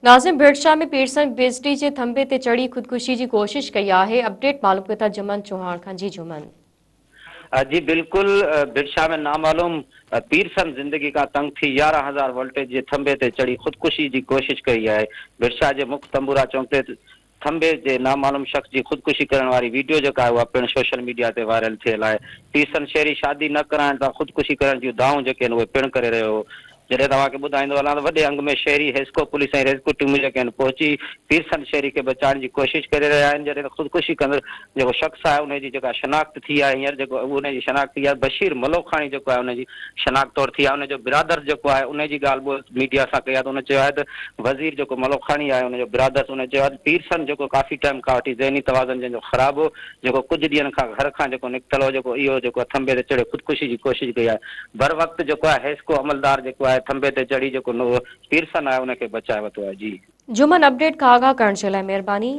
नाज़िम भिड़शा में पीरसन बिजली के थंबे ते चढ़ी खुदकुशी की कोशिश कई है। अपडेट मालूम कयो था जुमन चौहान खां। जी जुमन। जी बिल्कुल, बिरशा में नामालूम पीरसन जिंदगी का तंग थी 11,000 वोल्टेज जे थंबे ते चढ़ी खुदकुशी की कोशिश कई है। बिरशा के मुख्य तंबूरा चौक ते थंबे जे नामालूम शख्स की खुदकुशी करण वाली वीडियो जो है पिण सोशल मीडिया ते वायरल थियल है। पीरसन शहरी शादी न कराइण तां खुदकुशी करण जूं दावूं जेके आहिनि उहे पिण करे रहियो हो। जॾहिं तव्हांखे ॿुधाईंदो हलां त वॾे अंग में शहरी हेस्को पुलिस ऐं रेस्क्यू टीमूं जेके आहिनि पहुची पीरसन शहरी खे बचाइण जी कोशिश करे रहिया आहिनि। जॾहिं खुदकुशी कंदड़ जेको शख़्स आहे उनजी जेका शनाख्त थी आहे हींअर जेको उनजी शनाख्त थी आहे बशीर मलोखाणी जेको आहे उनजी शनाख्त तौर थी आहे। उनजो बिरादर जेको आहे उनजी ॻाल्हि ॿोल मीडिया सां कई आहे त उन चयो आहे त वज़ीर जेको मलोखाणी आहे उनजो बिरादर उन चयो आहे त पीरसन जेको काफ़ी टाइम खां वठी ज़हनी तवाज़न जंहिंजो ख़राबु हो, जेको कुझु ॾींहंनि खां घर खां जेको निकितल हो, जेको इहो जेको थंबे ते चढ़े ख़ुदकुशी जी कोशिश कई आहे। बर वक़्तु जेको आहे हेस्को अमलदार जेको आहे थंबे ते चढ़ी जेको पीरसन आहे उनखे बचाए वरितो आहे। जी जुमन, अपडेट का आगाह करण के लिए मेहरबानी।